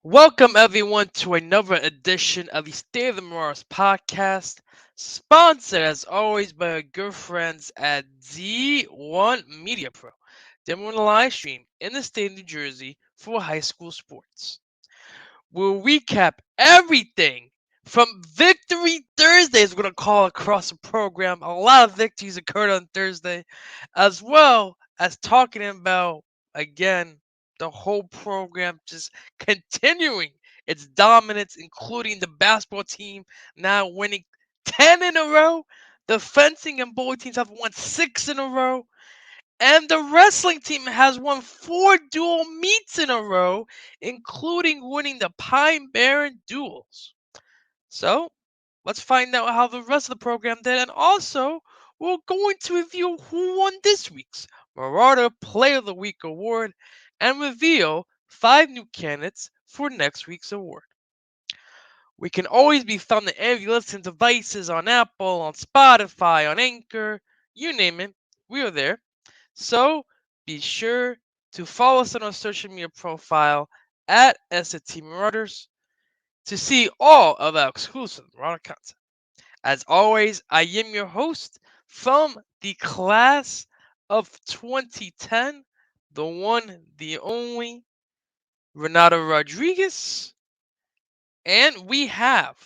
Welcome everyone to another edition of the State of the Marauders podcast, sponsored as always by our good friends at D1 Media Pro. Then we're on a live stream in the state of New Jersey for high school sports. We'll recap everything from Victory Thursdays, we're going to call across the program. A lot of victories occurred on Thursday, as well as talking about, again, the whole program just continuing its dominance, including the basketball team now winning 10 in a row. The fencing and bowling teams have won 6 in a row. And the wrestling team has won 4 dual meets in a row, including winning the Pine Barrens Duals. So, let's find out how the rest of the program did. And also, we're going to review who won this week's Marauder Player of the Week award and reveal 5 new candidates for next week's award. We can always be found on every listening devices on Apple, on Spotify, on Anchor, you name it, we are there. So be sure to follow us on our social media profile at SAT Marauders to see all of our exclusive Marauder content. As always, I am your host from the class of 2010, the one, the only, Renato Rodriguez, and we have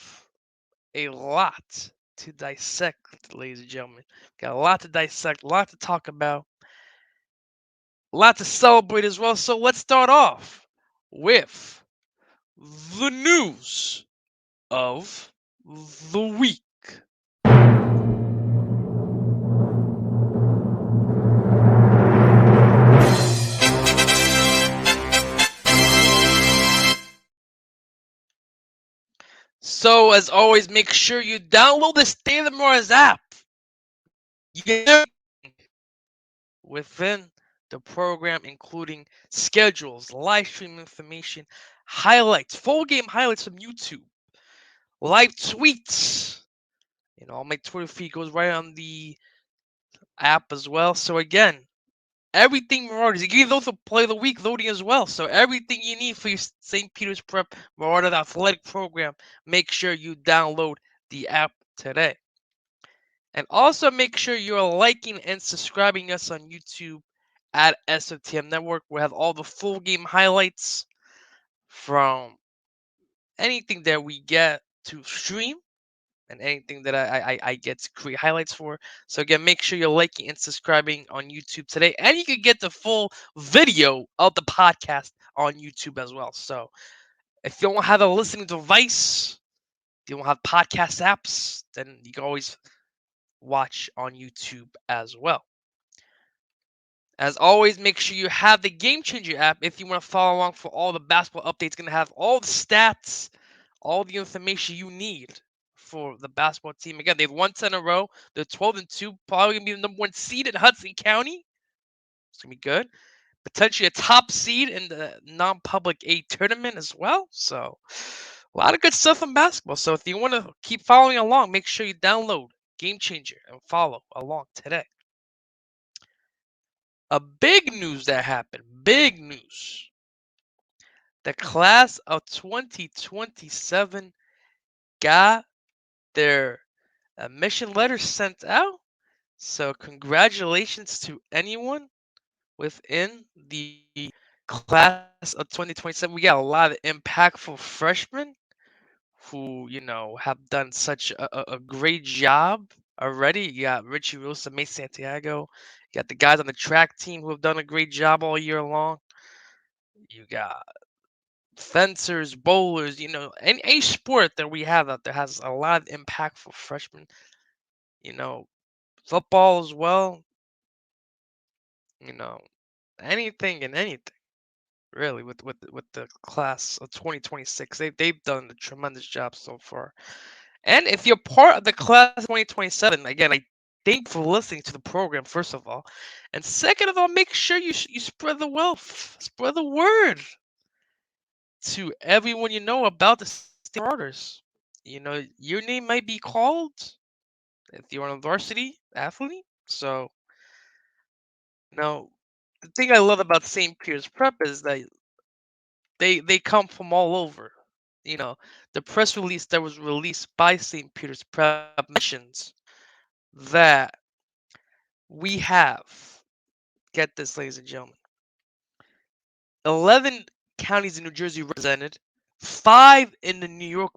a lot to dissect, ladies and gentlemen. Got a lot to dissect, a lot to talk about, a lot to celebrate as well. So let's start off with the news of the week. So, as always, make sure you download the State of the Mars app. You get everything within the program, including schedules, live stream information, highlights, full game highlights from YouTube, live tweets. All my Twitter feed goes right on the app as well. So again, everything Marauders. You give those a play of the week loading as well. So everything you need for your St. Peter's Prep Marauder athletic program, make sure you download the app today. And also make sure you're liking and subscribing us on YouTube at SOTM Network. We have all the full game highlights from anything that we get to stream and anything that I get to create highlights for. So again, make sure you're liking and subscribing on YouTube today. And you can get the full video of the podcast on YouTube as well. So if you don't have a listening device, if you don't have podcast apps, then you can always watch on YouTube as well. As always, make sure you have the Game Changer app if you want to follow along for all the basketball updates. It's going to have all the stats, all the information you need for the basketball team. Again, they've won 10 in a row. They're 12-2, probably going to be the #1 seed in Hudson County. It's going to be good. Potentially a top seed in the non-public A tournament as well. So a lot of good stuff in basketball. So if you want to keep following along, make sure you download Game Changer and follow along today. A big news that happened. Big news. The class of 2027 got their admission letters sent out. So congratulations to anyone within the class of 2027. We got a lot of impactful freshmen who, have done such a great job already. You got Richie Rosa, May Santiago. You got the guys on the track team who have done a great job all year long. You got fencers, bowlers, any sport that we have out there has a lot of impactful freshmen. You know, football as well. You know, anything and anything really with the class of 2026. They've done a tremendous job so far. And if you're part of the class of 2027, again, I thank you for listening to the program first of all, and second of all, make sure you spread the wealth, spread the word to everyone you know about the Marauders. Your name might be called if you're on a varsity athlete. So, now the thing I love about St. Peter's Prep is that they come from all over. You know, the press release that was released by St. Peter's Prep mentions that we have, get this, ladies and gentlemen, 11 counties in New Jersey represented, 5 in the New York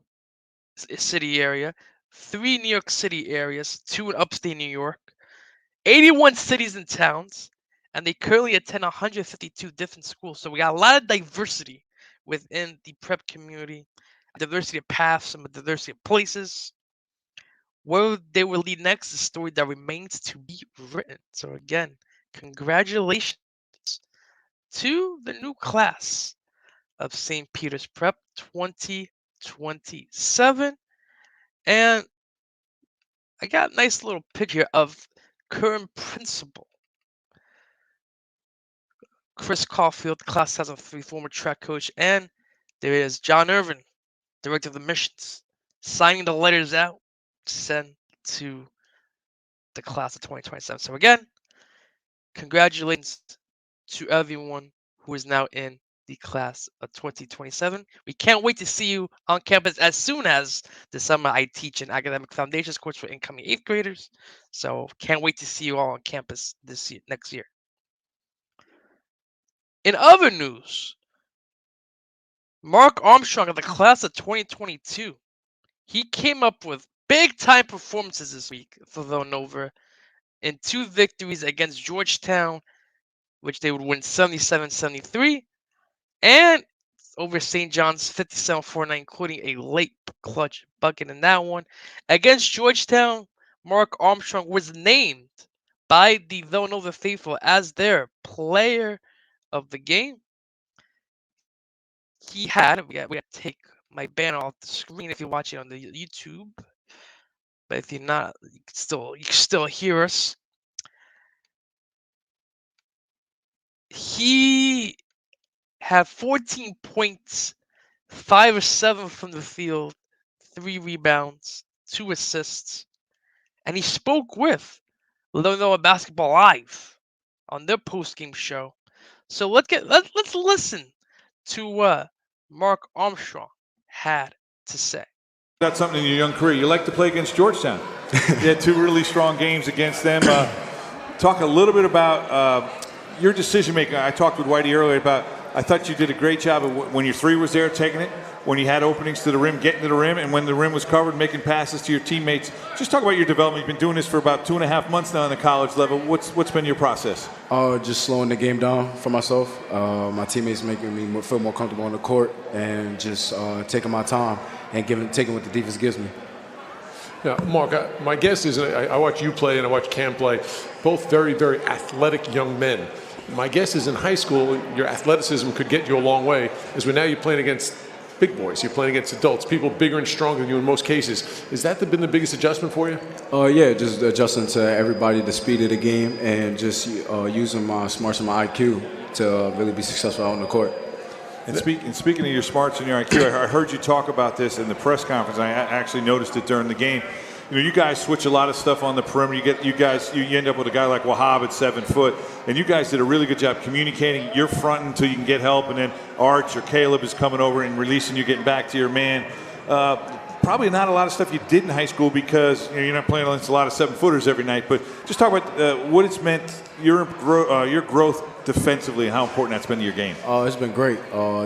City area, 3 New York City areas, 2 in upstate New York, 81 cities and towns, and they currently attend 152 different schools. So we got a lot of diversity within the prep community, diversity of paths, some diversity of places. Where they will lead next is a story that remains to be written. So again, congratulations to the new class of St. Peter's Prep 2027. And I got a nice little picture of current principal Chris Caulfield, class 2003, former track coach, and there is John Irvin, director of admissions, signing the letters out to send to the class of 2027. So again, congratulations to everyone who is now in the class of 2027. We can't wait to see you on campus as soon as the summer. I teach an academic foundations course for incoming 8th graders. So can't wait to see you all on campus next year. In other news, Mark Armstrong of the class of 2022, he came up with big time performances this week for Villanova in 2 victories against Georgetown, which they would win 77-73, and over St. John's 57-49, including a late clutch bucket in that one. Against Georgetown, Mark Armstrong was named by the Villanova faithful as their player of the game. He had, we got to take my banner off the screen if you're watching on the YouTube, but if you're not, you can still hear us. He had 14 points, 5 or 7 from the field, 3 rebounds, 2 assists, and he spoke with Villanova Basketball Live on their post-game show. So let's listen to what Mark Armstrong had to say. Got something in your young career. You like to play against Georgetown. You had 2 really strong games against them. Talk a little bit about your decision making. I talked with Whitey earlier about. I thought you did a great job of when your 3 was there, taking it. When you had openings to the rim, getting to the rim, and when the rim was covered, making passes to your teammates. Just talk about your development. You've been doing this for about 2.5 months now on the college level. What's been your process? Just slowing the game down for myself. My teammates making me feel more comfortable on the court, and just taking my time and taking what the defense gives me. Yeah, Mark, my guess is I watch you play and I watch Cam play, both very, very athletic young men. My guess is in high school, your athleticism could get you a long way, as now you're playing against big boys. You're playing against adults, people bigger and stronger than you in most cases. Has that been the biggest adjustment for you? Yeah, just adjusting to everybody, the speed of the game, and just using my smarts and my IQ to really be successful out on the court. And speaking of your smarts and your IQ, I heard you talk about this in the press conference. I actually noticed it during the game. You know, you guys switch a lot of stuff on the perimeter. You end up with a guy like Wahab at 7 foot, and you guys did a really good job communicating. You're fronting until you can get help, and then Arch or Caleb is coming over and releasing you, getting back to your man. Probably not a lot of stuff you did in high school because you're not playing against a lot of 7-footers every night. But just talk about what it's meant, your growth defensively, and how important that's been to your game. It's been great.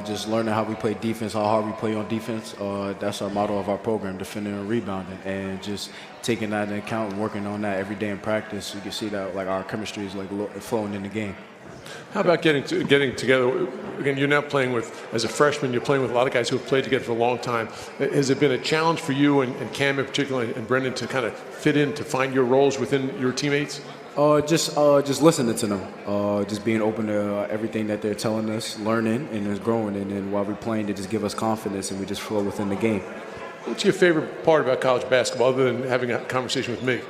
Just learning how we play defense, how hard we play on defense. That's our motto of our program, defending and rebounding, and just taking that into account and working on that every day in practice. You can see that our chemistry is flowing in the game. How about getting together? Again, you're now playing as a freshman, you're playing with a lot of guys who have played together for a long time. Has it been a challenge for you and Cam in particular and Brendan to kind of fit in, to find your roles within your teammates? Just listening to them, just being open to everything that they're telling us, learning and just growing. And then while we're playing, they just give us confidence and we just flow within the game. What's your favorite part about college basketball, other than having a conversation with me?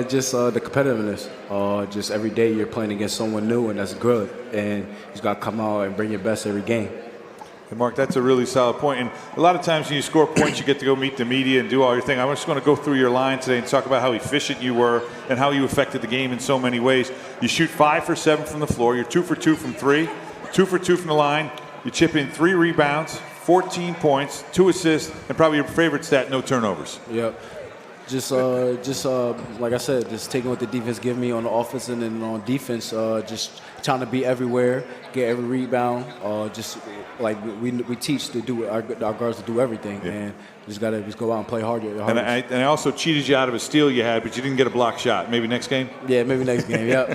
Just the competitiveness. Just every day you're playing against someone new, and that's good. And you just got to come out and bring your best every game. Hey Mark, that's a really solid point. And a lot of times when you score points, you get to go meet the media and do all your thing. I'm just going to go through your line today and talk about how efficient you were and how you affected the game in so many ways. You shoot 5 for 7 from the floor. You're 2 for 2 from 3, 2 for 2 from the line, You chip in 3 rebounds, 14 points, 2 assists, and probably your favorite stat, no turnovers. Yep. Just like I said, just taking what the defense give me on the offense and then on defense, just trying to be everywhere, get every rebound. Just like we teach to do our guards to do everything, and just gotta just go out and play hard. And I also cheated you out of a steal you had, but you didn't get a block shot. Maybe next game. Yeah, maybe next game. Yep.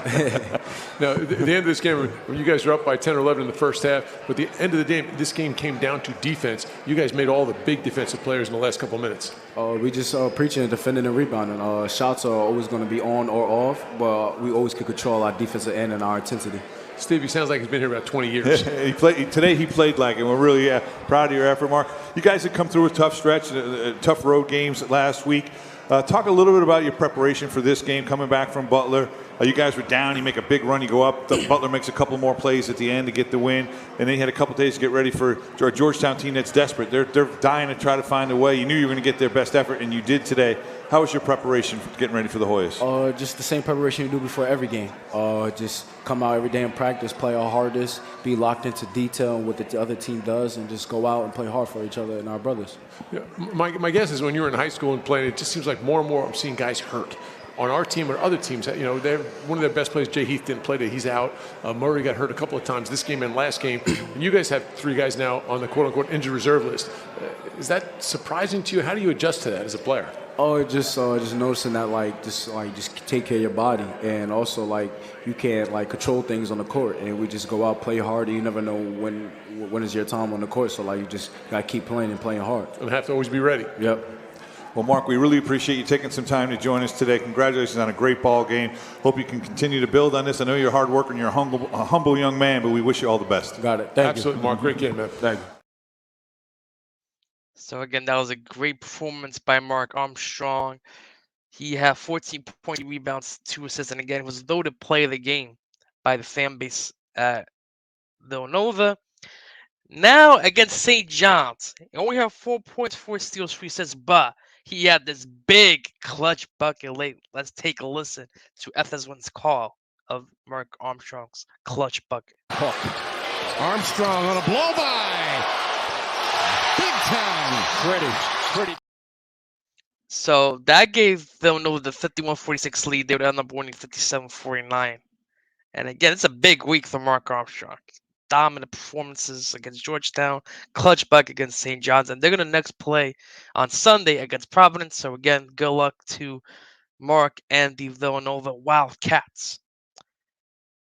Now, at the end of this game, when you guys were up by 10 or 11 in the first half, but at the end of the game, this game came down to defense. You guys made all the big defensive players in the last couple of minutes. We just preaching and defending and rebounding. Shots are always going to be on or off, but we always can control our defensive end and our intensity. Stevie sounds like he's been here about 20 years. Today he played like it. We're really proud of your effort, Mark. You guys have come through a tough stretch, tough road games last week. Talk a little bit about your preparation for this game, coming back from Butler. You guys were down. You make a big run. You go up. Butler makes a couple more plays at the end to get the win. And then you had a couple days to get ready for a Georgetown team that's desperate. They're dying to try to find a way. You knew you were going to get their best effort, and you did today. How was your preparation for getting ready for the Hoyas? Just the same preparation you do before every game. Just come out every day and practice, play our hardest, be locked into detail and what the other team does, and just go out and play hard for each other and our brothers. Yeah, my guess is when you were in high school and playing, it just seems like more and more I'm seeing guys hurt. On our team or other teams, you know, they're one of their best players, Jay Heath, didn't play today. He's out. Murray got hurt a couple of times this game and last game. And you guys have 3 guys now on the quote-unquote injured reserve list. Is that surprising to you? How do you adjust to that as a player? Just noticing that just take care of your body, and also you can't control things on the court, and we just go out, play hard, and you never know when is your time on the court, so you just gotta keep playing and playing hard. And have to always be ready. Yep. Well, Mark, we really appreciate you taking some time to join us today. Congratulations on a great ball game. Hope you can continue to build on this. I know you're a hard worker and you're a humble young man, but we wish you all the best. Got it. Thank you. Absolutely, Mark. Great game, man. Thank you. So again, that was a great performance by Mark Armstrong. He had 14 point rebounds, 2 assists, and again was loaded play of the game by the fan base at Villanova. Now against St. John's, he only had 4 points, 4 steals, 3 assists, but he had this big clutch bucket late. Let's take a listen to FS1's call of Mark Armstrong's clutch bucket. Armstrong on a blow by. Big time. Pretty. So that gave Villanova the 51-46 lead. They would end up winning 57-49. And again, it's a big week for Mark Armstrong. Dominant performances against Georgetown, clutch bucket against St. John's, and they're going to next play on Sunday against Providence. So again, good luck to Mark and the Villanova Wildcats.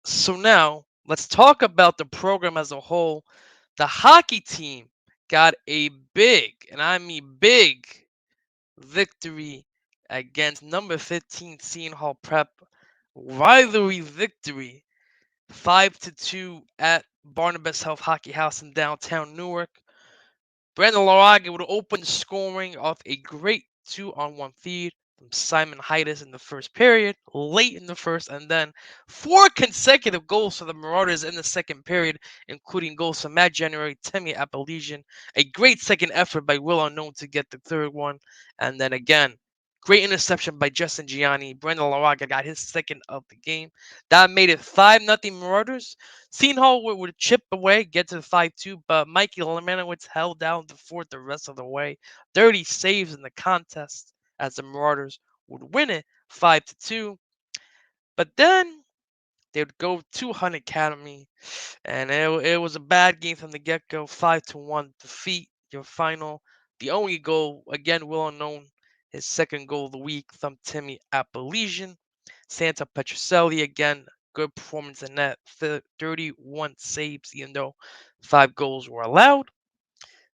So now, let's talk about the program as a whole. The hockey team got a big, and I mean big, victory against number 15 Seton Hall Prep. Rivalry victory, 5-2 at Barnabas Health Hockey House in downtown Newark. Brandon Laraga would open scoring off a great 2-on-1 feed from Simon Heides in the first period, late in the first, and then 4 consecutive goals for the Marauders in the second period, including goals from Matt January, Timmy Appalachian, a great second effort by Will Unknown to get the third one, and then again, great interception by Justin Gianni. Brandon Laraga got his second of the game. That made it 5-0 Marauders. Seton Hall would chip away, get to the 5-2, but Mikey Lemanowitz held down the fort the rest of the way. 30 saves in the contest as the Marauders would win it 5-2. But then they would go to Hunt Academy, and it was a bad game from the get-go. 5-1 defeat, your final. The only goal, again, Will Unknown, his second goal of the week from Timmy Appalachian. Santa Petroselli, again, good performance in net. 31 saves, even though 5 goals were allowed.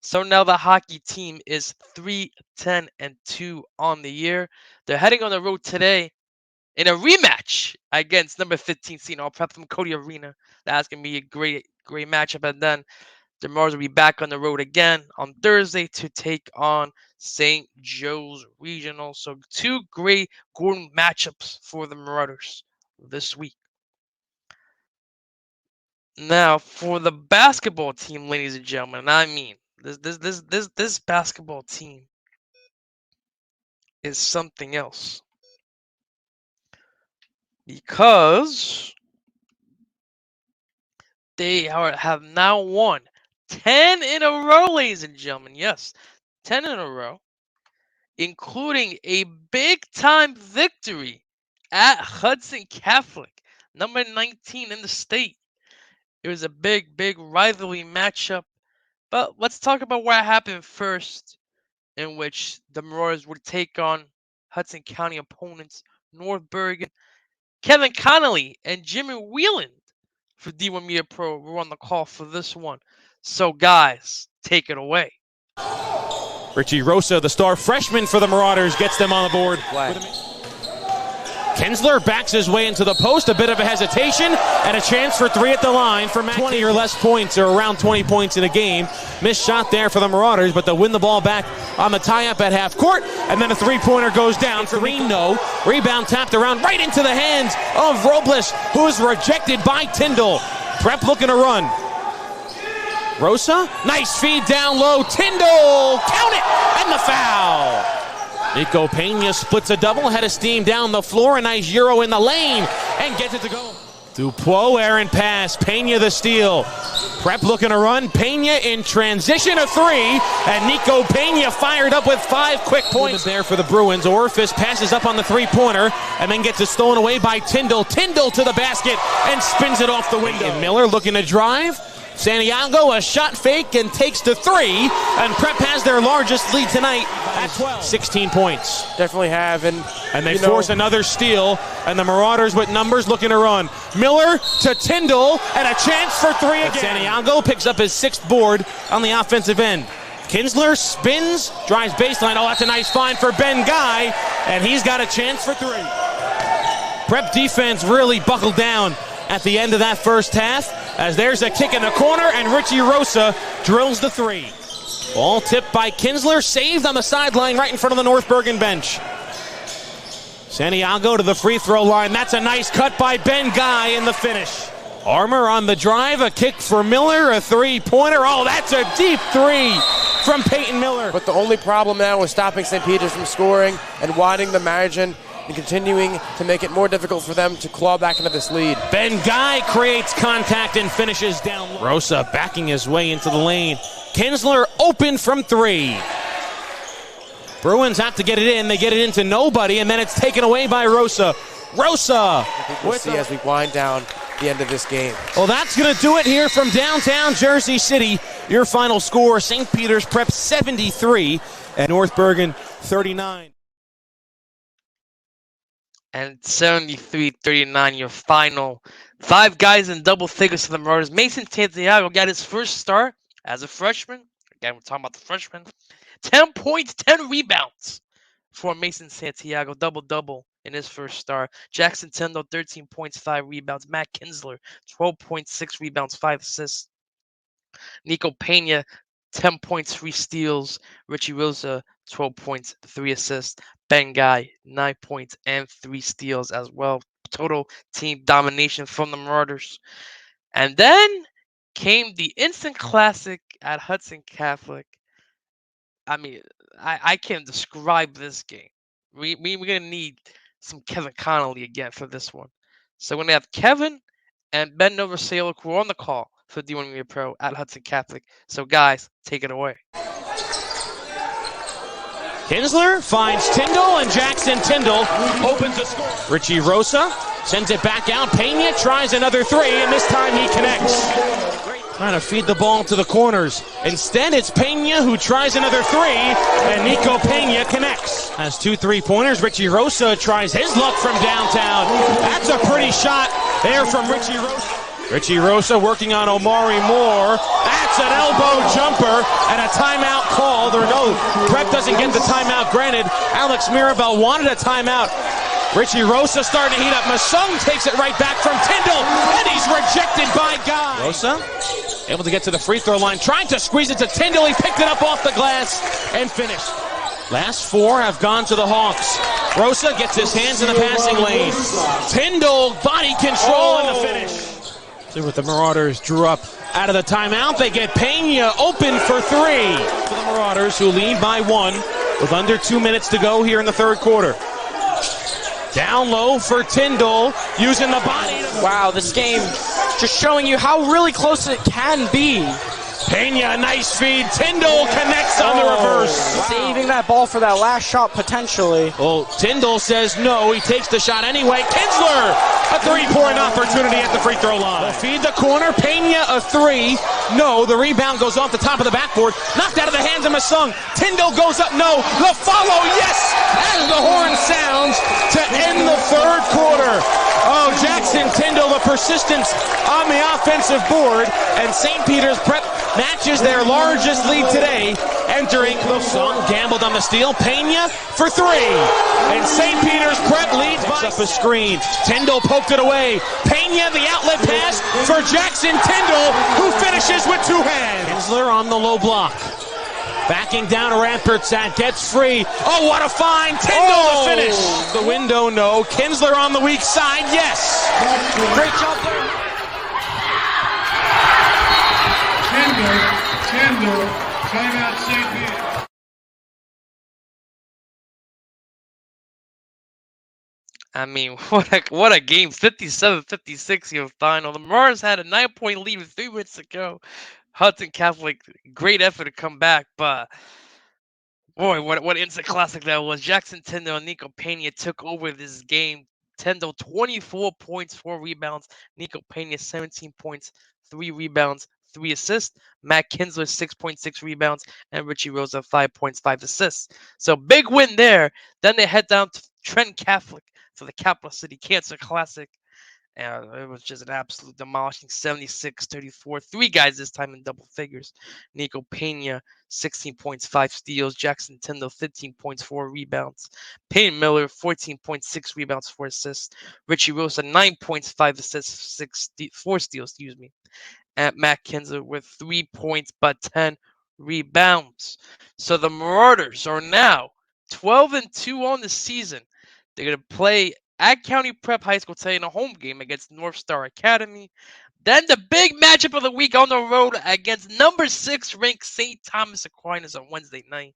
So now the hockey team is 3-10-2 on the year. They're heading on the road today in a rematch against number 15 Seton Hall Prep from Cody Arena. That's going to be a great matchup. And then the Marauders will be back on the road again on Thursday to take on St. Joe's Regional. So 2 great Gordon matchups for the Marauders this week. Now for the basketball team, ladies and gentlemen, I mean this basketball team is something else, because they have now won 10 in a row, ladies and gentlemen. Yes, 10 in a row, including a big-time victory at Hudson Catholic, number 19 in the state. It was a big, big rivalry matchup. But let's talk about what happened first, in which the Marauders would take on Hudson County opponents North Bergen. Kevin Connolly and Jimmy Wheeland for D1 Media Pro were on the call for this one. So, guys, take it away. Richie Rosa, the star freshman for the Marauders, gets them on the board. Kinsler backs his way into the post, a bit of a hesitation, and a chance for three at the line for 20 or less points, or around 20 points in a game. Missed shot there for the Marauders, but they'll win the ball back on the tie-up at half court, and then a three-pointer goes down for Reno. Rebound tapped around right into the hands of Robles, who is rejected by Tyndall. Prep looking to run. Rosa, nice feed down low. Tyndall, count it, and the foul. Nico Pena splits a double, head of steam down the floor, a nice Euro in the lane, and gets it to go. Dupois, errant pass, Pena the steal. Prep looking to run, Pena in transition, a three, and Nico Pena fired up with 5 quick points there for the Bruins. Orphis passes up on the three-pointer, and then gets it stolen away by Tyndall. Tyndall to the basket, and spins it off the window. And Miller looking to drive. Santiago, a shot fake, and takes the three, and Prep has their largest lead tonight at 12. 16 points. Definitely have, and they force another steal, and the Marauders with numbers looking to run. Miller to Tyndall, and a chance for three again. Santiago picks up his 6th board on the offensive end. Kinsler spins, drives baseline. Oh, that's a nice find for Ben Guy, and he's got a chance for three. Prep defense really buckled down at the end of that first half, as there's a kick in the corner, and Richie Rosa drills the three. Ball tipped by Kinsler, saved on the sideline right in front of the North Bergen bench. Santiago to the free throw line. That's a nice cut by Ben Guy in the finish. Armour on the drive, a kick for Miller, a three-pointer. Oh, that's a deep three from Peyton Miller. But the only problem now is stopping St. Peter's from scoring and widening the margin and continuing to make it more difficult for them to claw back into this lead. Ben Guy creates contact and finishes down low. Rosa backing his way into the lane. Kinsler open from three. Bruins have to get it in. They get it into nobody, and then it's taken away by Rosa. Rosa! We'll see as we wind down the end of this game. Well, that's going to do it here from downtown Jersey City. Your final score, St. Peter's Prep 73 and North Bergen 39. And 73-39, your final. 5 guys in double figures for the Marauders. Mason Santiago got his first start as a freshman. Again, we're talking about the freshman. 10 points, 10 rebounds for Mason Santiago. Double-double in his first start. Jackson Tyndall, 13 points, 5 rebounds. Matt Kinsler, 12.6 rebounds, 5 assists. Nico Pena, 10 points, 3 steals. Richie Rosa, 12 points, 3 assists. Ben Guy, 9 points and 3 steals as well. Total team domination from the Marauders. And then came the instant classic at Hudson Catholic. I mean, I can't describe this game. We're going to need some Kevin Connolly again for this one. So we're going to have Kevin and Ben Novoselic, who are on the call for D1 Media Pro at Hudson Catholic. So, guys, take it away. Kinsler finds Tyndall, and Jackson Tyndall opens the score. Richie Rosa sends it back out. Pena tries another three, and this time he connects. Trying to feed the ball to the corners. Instead, it's Pena who tries another three, and Nico Pena connects. Has 2 3-pointers. Richie Rosa tries his luck from downtown. That's a pretty shot there from Richie Rosa. Richie Rosa working on Omari Moore. That's an elbow jumper and a timeout called. Or no, Prep doesn't get the timeout granted. Alex Mirabel wanted a timeout. Richie Rosa starting to heat up. Masung takes it right back from Tyndall, and he's rejected by Guy. Rosa able to get to the free throw line, trying to squeeze it to Tyndall. He picked it up off the glass and finished. Last 4 have gone to the Hawks. Rosa gets his hands in the passing lane. Tyndall, body control in the finish. See what the Marauders drew up out of the timeout. They get Pena open for 3 for the Marauders, who lead by 1 with under 2 minutes to go here in the third quarter. Down low for Tyndall, using the body. Wow, this game just showing you how really close it can be Pena, a nice feed. Tyndall connects on the reverse. Saving that ball for that last shot potentially. Well, Tyndall says no. He takes the shot anyway. Kinsler, a three-point opportunity at the free throw line. They'll feed the corner. Pena, a three. No, the rebound goes off the top of the backboard. Knocked out of the hands of Masung. Tyndall goes up. No. The follow, yes, as the horn sounds to end the third quarter. Oh, Jackson Tyndall, the persistence on the offensive board, and St. Peter's Prep matches their largest lead today, entering the song. Gambled on the steal. Pena for three. And St. Peter's Prep leads by up a screen. Tyndall poked it away. Pena, the outlet pass for Jackson Tyndall, who finishes with two hands. Kinsler on the low block. Backing down Rampertzat, gets free. Oh, what a find. Tyndall to finish. The window, no. Kinsler on the weak side, yes. Great job there. Tyndall, timeout St. Peter. I mean, what a game. 57-56 your final. The Marauders had a 9-point lead with 3 minutes to go. Hudson Catholic, great effort to come back, but boy, what instant classic that was. Jackson Tyndall and Nico Pena took over this game. Tyndall 24 points, 4 rebounds. Nico Pena 17 points, 3 rebounds, 3 assists. Matt Kinsler 6.6 rebounds, and Richie Rosa 5 points, 5 assists. So big win there. Then they head down to Trent Catholic for the Capital City Cancer Classic. And it was just an absolute demolishing 76-34. 3 guys this time in double figures. Nico Pena, 16 points, 5 steals. Jackson Tyndall, 15 points, 4 rebounds. Payne Miller, 14.6 rebounds, 4 assists. Richie Rosa, 9 points, 5 assists, 4 steals, And Matt Kinsler with 3 points, but 10 rebounds. So the Marauders are now 12-2 on the season. They're going to play at County Prep High School today in a home game against North Star Academy. Then the big matchup of the week on the road against number 6 ranked St. Thomas Aquinas on Wednesday night.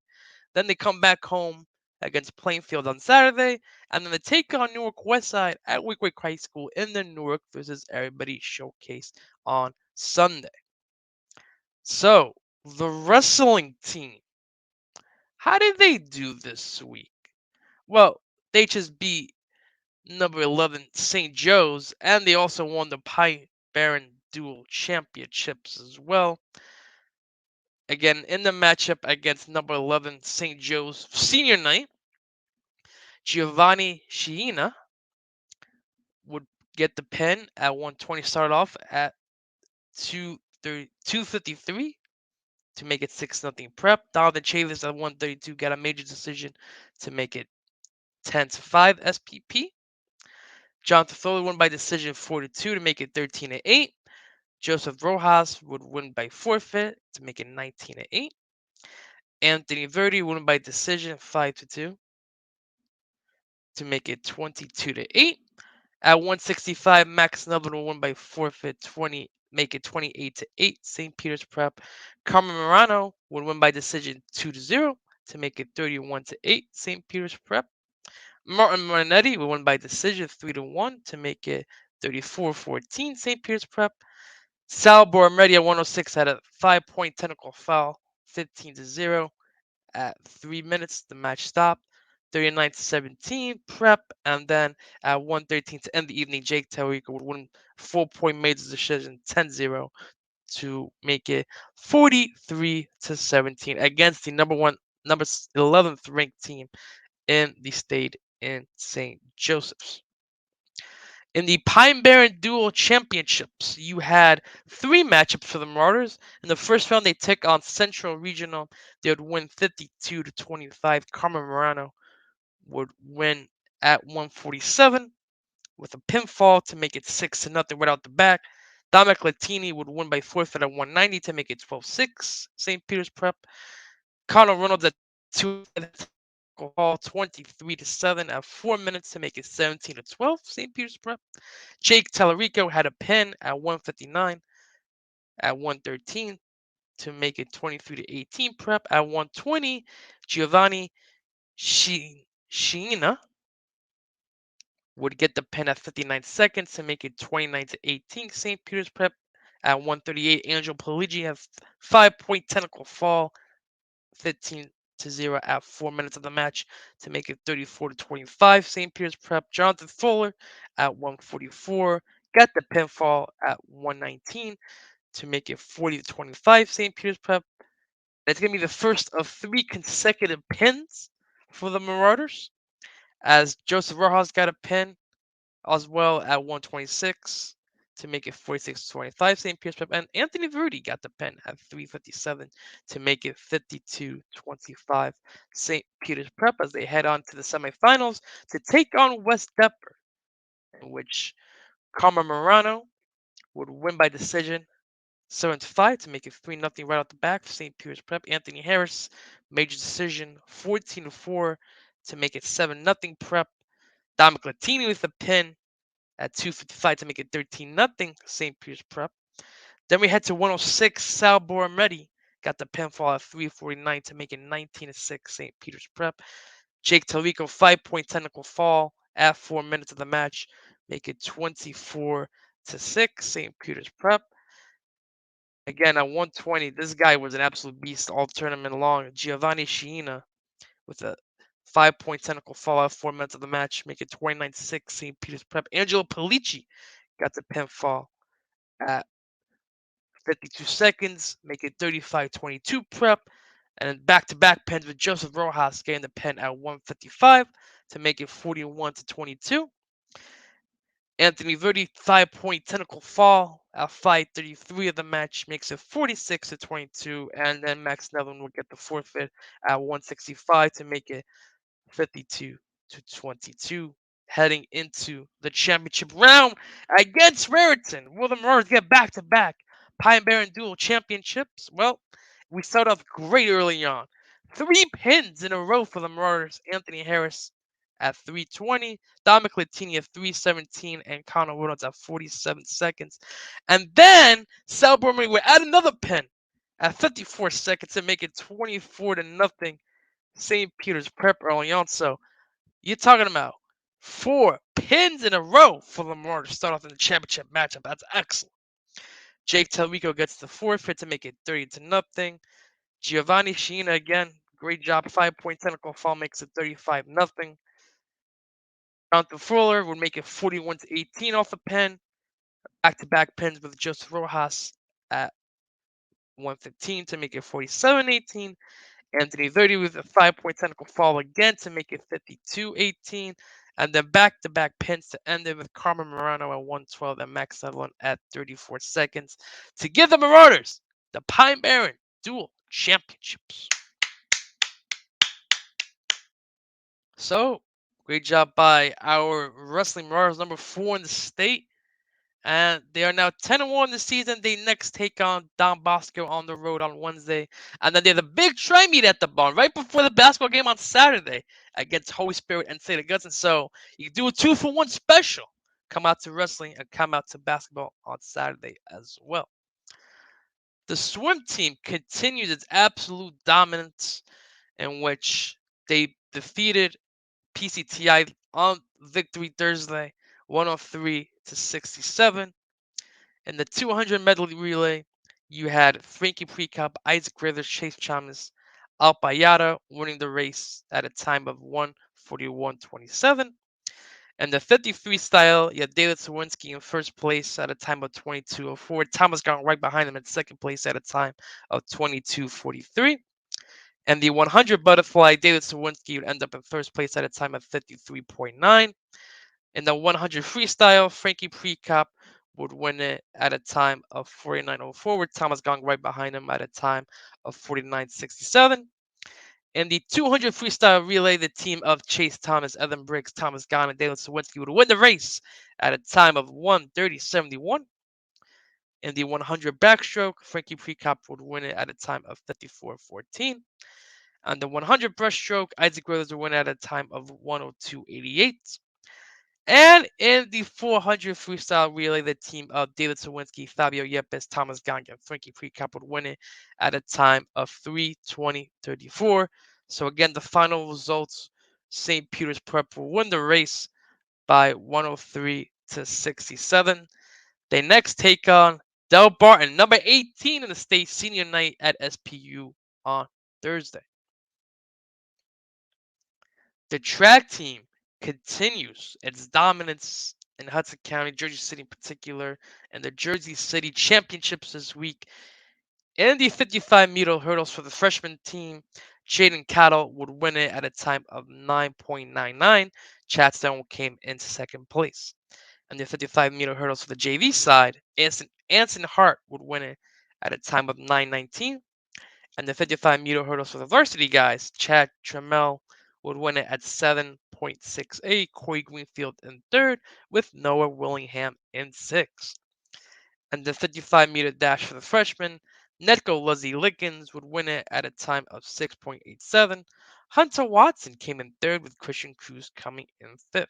Then they come back home against Plainfield on Saturday. And then they take on Newark Westside at Wickwick High School in the Newark versus Everybody Showcase on Sunday. So, the wrestling team, how did they do this week? Well, they just beat number 11 St. Joe's, and they also won the Pine Barrens Dual Championships as well. Again, in the matchup against number 11 St. Joe's senior night, Giovanni Sheena would get the pin at 120, start off at 253 to make it 6-0 Prep. Donovan Chavis at 132 got a major decision to make it 10-5 SPP. Jonathan Foley won by decision 4-2 to make it 13-8. Joseph Rojas would win by forfeit to make it 19-8. Anthony Verdi won by decision 5-2 to make it 22-8. At 165, Max Neville will win by forfeit make it 28-8. St. Peter's Prep. Carmen Morano would win by decision 2-0 to make it 31-8. St. Peter's Prep. Martin Marinetti would win by decision 3-1 to make it 34-14. St. Peter's Prep. Sal Bormetti at 106 had a 5-point technical foul, 15-0. At 3 minutes, the match stopped. 39-17 Prep, and then at 1:13 to end the evening, Jake Tarico would win 4-point major decision, 10-0 to make it 43-17 against the number 11th ranked team in the state in St. Joseph's. In the Pine Barrens Dual Championships, you had 3 matchups for the Marauders. In the first round, they took on Central Regional. They would win 52-25. Carmen Morano would win at 147 with a pinfall to make it 6-0 right out the back. Dominic Latini would win by forfeit at 190 to make it 12-6. St. Peter's Prep. Connor Reynolds at 2 Hall 23-7 at 4 minutes to make it 17-12. St. Peter's Prep. Jake Tallarico had a pin at 159 at 113 to make it 23-18 Prep. At 120, Giovanni Sheena would get the pin at 59 seconds to make it 29-18 St. Peter's Prep. At 138, Angel Paligi has 5-point technical fall, 15-0 at 4 minutes of the match to make it 34-25. St. Peter's Prep. Jonathan Fuller at 144 got the pinfall at 119 to make it 40-25. St. Peter's Prep. That's going to be the first of 3 consecutive pins for the Marauders, as Joseph Rojas got a pin as well at 126 to make it 46-25. St. Peter's Prep. And Anthony Verdi got the pin at 357 to make it 52-25. St. Peter's Prep as they head on to the semifinals to take on West Deptford, in which Karma Morano would win by decision 7-5 to make it 3-0 right off the back for St. Peter's Prep. Anthony Harris, major decision 14-4 to make it 7-0 Prep. Dominic Latini with a pin at 2:55 to make it 13-0 St. Peter's Prep. Then we head to 106. Sal Boromedi got the pinfall at 3:49 to make it 19-6 St. Peter's Prep. Jake Talico 5-point technical fall at 4 minutes of the match, make it 24-6 St. Peter's Prep. Again, at 120, this guy was an absolute beast all tournament long. Giovanni Sciina with a 5-point technical fall at 4 minutes of the match, make it 29-6 St. Peter's Prep. Angelo Pellicci got the pinfall at 52 seconds, make it 35-22 Prep. And then back-to-back pins with Joseph Rojas getting the pin at 155 to make it 41-22. Anthony Verdi, 5-point technical fall at 5:33 of the match, makes it 46-22. And then Max Nevin will get the forfeit at 165 to make it 52-22. Heading into the championship round against Raritan. Will the Marauders get back-to-back Pine Barrens Dual championships? Well, we start off great early on. 3 pins in a row for the Marauders. Anthony Harris at 3:20, Dominic Latini at 3:17, and Connor Reynolds at 47 seconds. And then Sal Boromini will add another pin at 54 seconds to make it 24-0 St. Peter's Prep early on. So you're talking about 4 pins in a row for the Marauders to start off in the championship matchup. That's excellent. Jake Talrico gets the forfeit to make it 30-0. Giovanni Sciina again, great job. 5-point technical fall makes it 35-0. Jonathan Fuller would make it 41-18 off the pin. Back-to-back pins with Joseph Rojas at 115 to make it 47-18. Anthony Verdi with a 5-point technical fall again to make it 52-18. And then back-to-back pins to end it with Carmen Morano at 112 and Max Sutherland at 34 seconds to give the Marauders the Pine Barrens Dual Championships. So, great job by our Wrestling Marauders, number 4 in the state. And they are now 10-1 this season. They next take on Don Bosco on the road on Wednesday. And then they have the big tri-meet at the barn right before the basketball game on Saturday against Holy Spirit and St. Augustine. So you can do a 2-for-1 special. Come out to wrestling and come out to basketball on Saturday as well. The swim team continues its absolute dominance, in which they defeated PCTI on Victory Thursday, 103-67. In the 200 medley relay, you had Frankie Precop, Isaac Rivers, Chase Chalmers, Alpayata winning the race at a time of 1:41:27. And the 50 freestyle, you had David Sawinski in first place at a time of 22:04. Thomas Gong right behind him in second place at a time of 22:43. And the 100 butterfly, David Sawinski would end up in first place at a time of 53.9. In the 100 freestyle, Frankie Precop would win it at a time of 49:04, with Thomas Gong right behind him at a time of 49:67. In the 200 freestyle relay, the team of Chase Thomas, Evan Briggs, Thomas Gahn, and Dalen Sawinski would win the race at a time of 1:30:71. In the 100 backstroke, Frankie Precop would win it at a time of 54:14. On the 100 breaststroke, Isaac Rivers would win at a time of 1:02:88. And in the 400 freestyle relay, the team of David Sawinski, Fabio Yepes, Thomas Gang, and Frankie Precop would win it at a time of 3:20:34. So again, the final results: St. Peter's Prep will win the race by 103-67. They next take on Del Barton, number 18 in the state senior night at SPU on Thursday. The track team continues its dominance in Hudson County, Jersey City in particular, and the Jersey City Championships this week. In the 55-meter hurdles for the freshman team, Jaden Cattle would win it at a time of 9.99. Chatstone came in second place. And the 55-meter hurdles for the JV side, Anson Hart would win it at a time of 9:19. And the 55-meter hurdles for the varsity guys, Chad Trammell would win it at 7.68. Corey Greenfield in third, with Noah Willingham in sixth. And the 55-meter dash for the freshmen, Netco Luzzy Lickens would win it at a time of 6.87. Hunter Watson came in third, with Christian Cruz coming in fifth.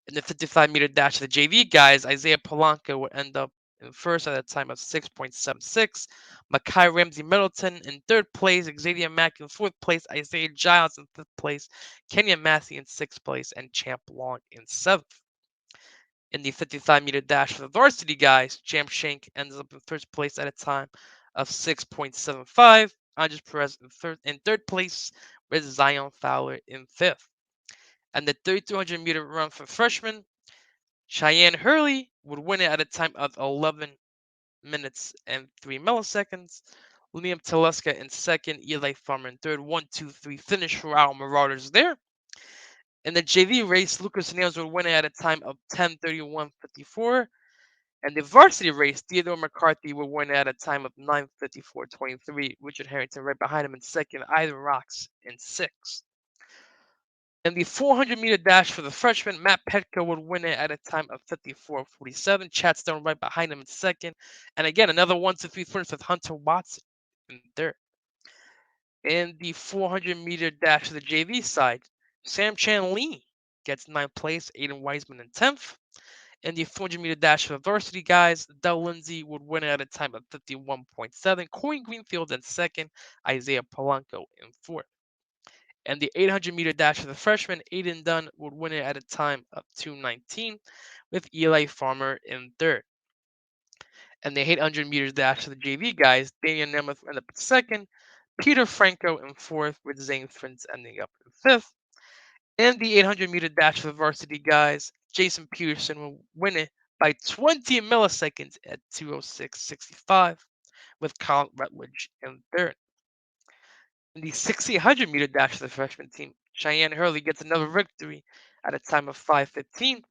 In the 55-meter dash of the JV guys, Isaiah Polanco would end up in first at a time of 6.76. Makai Ramsey Middleton in third place, Xavier Mack in fourth place, Isaiah Giles in fifth place, Kenya Massey in sixth place, and Champ Long in seventh. In the 55-meter dash for the varsity guys, Jam Shank ends up in first place at a time of 6.75. Andres Perez in third place, with Zion Fowler in fifth. And the 3,200-meter run for freshmen, Cheyenne Hurley would win it at a time of 11 minutes and 3 milliseconds. Liam Teleska in second, Eli Farmer in third. 1-2-3 finish for our Marauders there. In the JV race, Lucas Nails would win it at a time of 10:31:54. And the varsity race, Theodore McCarthy would win it at a time of 9:54:23. Richard Harrington right behind him in second. Ivan Rocks in sixth. In the 400-meter dash for the freshman, Matt Petko would win it at a time of 54:47. Chad Stone right behind him in second. And again, another 1-2-3 finish with Hunter Watson in third. In the 400-meter dash for the JV side, Sam Chan Lee gets ninth place, Aiden Wiseman in 10th. In the 400-meter dash for the varsity guys, Del Lindsay would win it at a time of 51.7. Corey Greenfield in second, Isaiah Polanco in fourth. And the 800-meter dash for the freshman, Aiden Dunn would win it at a time of 2:19, with Eli Farmer in third. And the 800-meter dash for the JV guys, Daniel Nemeth ended up in second, Peter Franco in fourth, with Zane Prince ending up in fifth. And the 800-meter dash for the varsity guys, Jason Peterson will win it by 20 milliseconds at 2:06:65, with Colin Rutledge in third. In the 1,600-meter dash for the freshman team, Cheyenne Hurley gets another victory at a time of 5:15.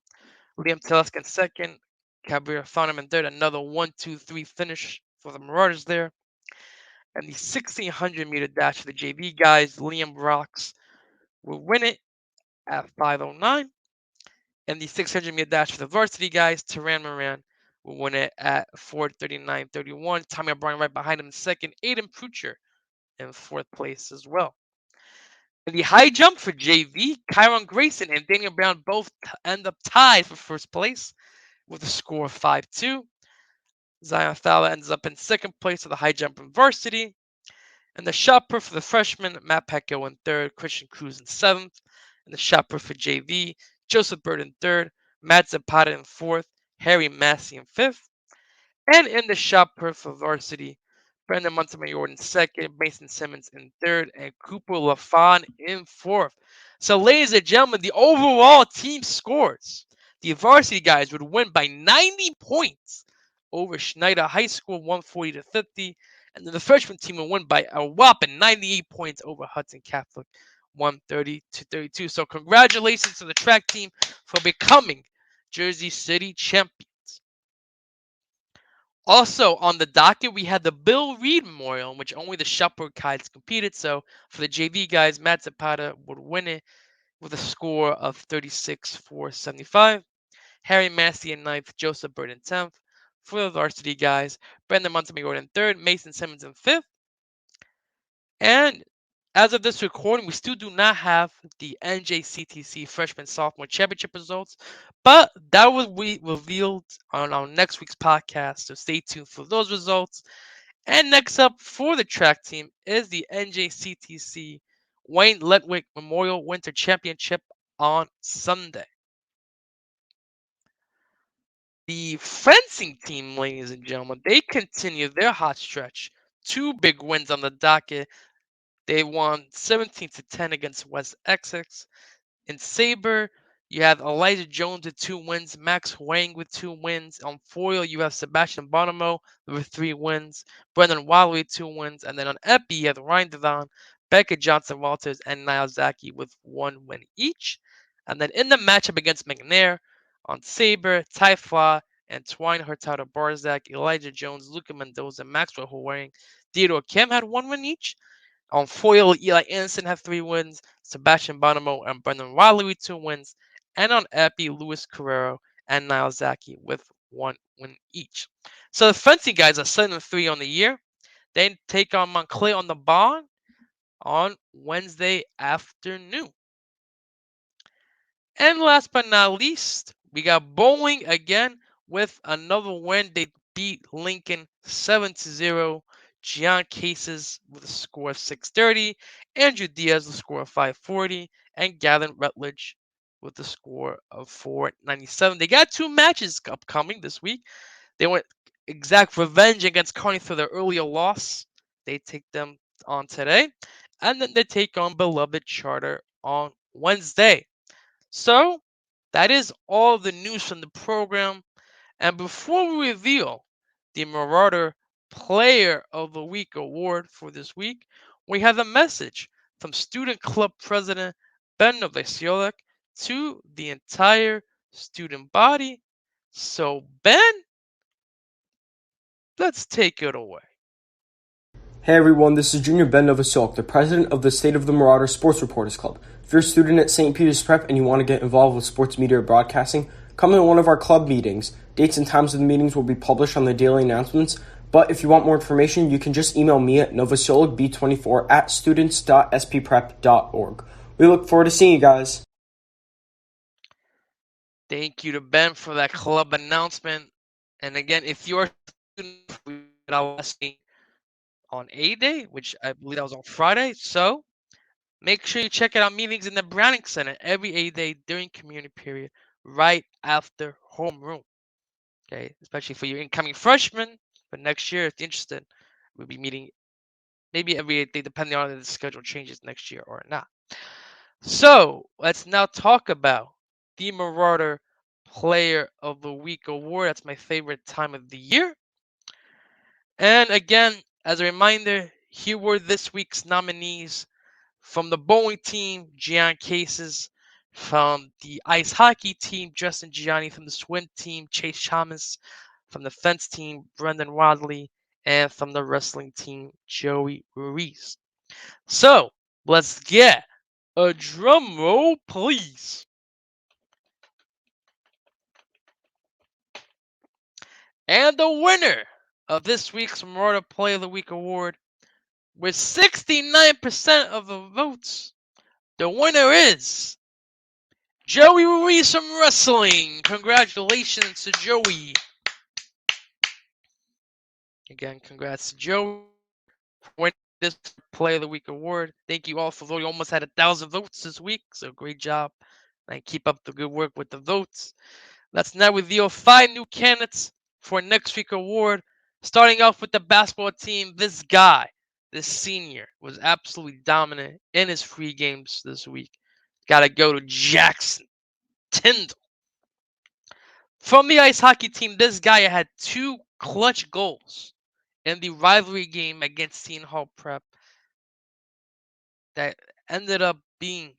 Liam Telesk in second, Cabrera Farnham in third. Another 1-2-3 finish for the Marauders there. And the 1,600-meter dash for the JV guys, Liam Rocks will win it at 5:09. And the 600-meter dash for the varsity guys, Taran Moran will win it at 4:39:31. Tommy O'Brien right behind him in second. Aiden Prucher in fourth place as well. In the high jump for JV, Kyron Grayson and Daniel Brown both end up tied for first place with a score of 5-2. Zion Fowler ends up in second place for the high jump in varsity. And the shot put for the freshman, Matt Pecco in third, Christian Cruz in seventh. And the shot put for JV, Joseph Bird in third, Matt Zapata in fourth, Harry Massey in fifth. And in the shot put for varsity, Brandon Montemayor in second, Mason Simmons in third, and Cooper LaFon in fourth. So, ladies and gentlemen, the overall team scores. The varsity guys would win by 90 points over Schneider High School, 140-50. And then the freshman team would win by a whopping 98 points over Hudson Catholic, 130-32. So, congratulations to the track team for becoming Jersey City champions. Also on the docket, we had the Bill Reed Memorial, in which only the Shepard guys competed. So for the JV guys, Matt Zapata would win it with a score of 36-75. Harry Massey in ninth, Joseph Bird in 10th. For the varsity guys, Brandon Montemayor in third, Mason Simmons in fifth. And as of this recording, we still do not have the NJCTC Freshman Sophomore Championship results, but that will be revealed on our next week's podcast. So stay tuned for those results. And next up for the track team is the NJCTC Wayne Letwick Memorial Winter Championship on Sunday. The fencing team, ladies and gentlemen, they continue their hot stretch. 2 big wins on the docket. They won 17-10 against West Essex. In Sabre, you have Elijah Jones with 2 wins, Max Wang with 2 wins. On foil, you have Sebastian Bonomo with 3 wins, Brendan Wally with 2 wins, and then on Epi, you have Ryan Devon, Becca Johnson Walters, and Niall Zaki with 1 win each. And then in the matchup against McNair, on Sabre, Ty Flaw, Antoine Hurtado Barzak, Elijah Jones, Luca Mendoza, Maxwell Huang, Theodore Kim had 1 win each. On foil, Eli Anderson had 3 wins, Sebastian Bonomo and Brendan Riley with 2 wins, and on Epi, Luis Carrero and Niall Zaki with 1 win each. So the fencing guys are 7-3 on the year. They take on Montclair on the Bond on Wednesday afternoon. And last but not least, we got Bowling again with another win. They beat Lincoln 7-0. Gian Cases with a score of 630. Andrew Diaz with a score of 540. And Gavin Rutledge with a score of 497. They got 2 matches upcoming this week. They went exact revenge against Kearney for their earlier loss. They take them on today. And then they take on beloved Charter on Wednesday. So, that is all the news from the program. And before we reveal the Marauder Player of the Week award for this week, we have a message from Student Club President Ben Novasiolek to the entire student body. So, Ben, let's take it away. Hey everyone, this is Junior Ben Novasiolek, the president of the State of the Marauder Sports Reporters Club. If you're a student at St. Peter's Prep and you want to get involved with sports media or broadcasting, come to one of our club meetings. Dates and times of the meetings will be published on the daily announcements, but if you want more information, you can just email me at novasiolekb24@students.spprep.org. We look forward to seeing you guys. Thank you to Ben for that club announcement. And again, if you're a student, we did our last meeting on A Day, which I believe that was on Friday. So make sure you check out our meetings in the Browning Center every A Day during community period, right after homeroom. Okay, especially for your incoming freshmen. But next year, if you're interested, we'll be meeting maybe every 8 day, depending on if the schedule changes next year or not. So let's now talk about the Marauder Player of the Week award. That's my favorite time of the year. And again, as a reminder, here were this week's nominees. From the bowling team, Gian Cases. From the ice hockey team, Justin Gianni. From the swim team, Chase Chamas. From the fence team, Brendan Wadley. And from the wrestling team, Joey Ruiz. So, let's get a drum roll, please. And the winner of this week's Marauder Player of the Week award, with 69% of the votes, the winner is Joey Ruiz from Wrestling. Congratulations to Joey. Again, congrats to Joey for winning this Player of the Week award. Thank you all for voting. Almost had 1,000 votes this week, so great job. And keep up the good work with the votes. Let's now reveal 5 new candidates for next week's award. Starting off with the basketball team, this guy, this senior, was absolutely dominant in his free games this week. Got to go to Jackson Tyndall. From the ice hockey team, this guy had 2 clutch goals in the rivalry game against Seton Hall Prep that ended up being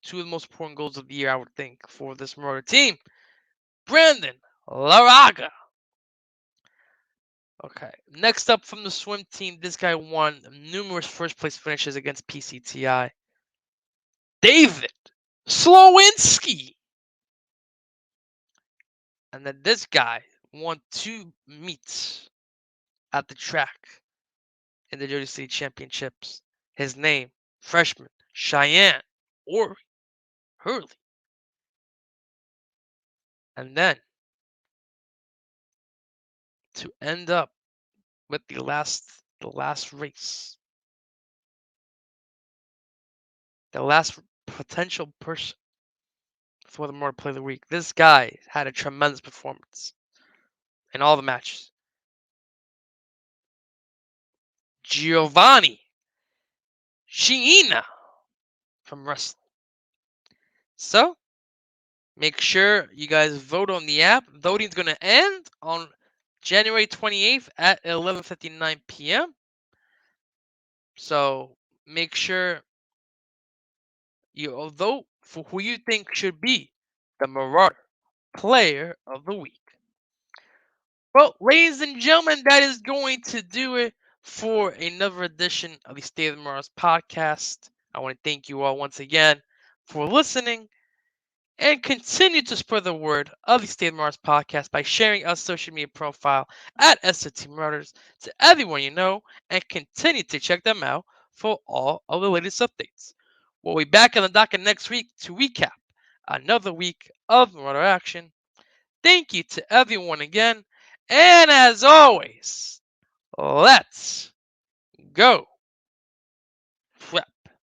2 of the most important goals of the year, I would think, for this Marauder team. Brandon Laraga. Okay. Next up from the swim team, this guy won numerous first place finishes against PCTI. David Slowinski. And then this guy won 2 meets at the track in the Jersey City Championships. His name, freshman Cheyenne Ori Hurley. And then to end up with the last race, the last potential person for the Marauder Player of the Week. This guy had a tremendous performance in all the matches. Giovanni Sheena from wrestling. So, make sure you guys vote on the app. Voting's going to end on January 28th at 11:59 p.m. So, make sure you vote for who you think should be the Marauder Player of the Week. Well, ladies and gentlemen, that is going to do it for another edition of the State of the Marauders podcast. I want to thank you all once again for listening and continue to spread the word of the State of the Marauders podcast by sharing our social media profile at SOT Marauders to everyone you know and continue to check them out for all of the latest updates. We'll be back on the docket next week to recap another week of Marauder action. Thank you to everyone again. And as always, let's go.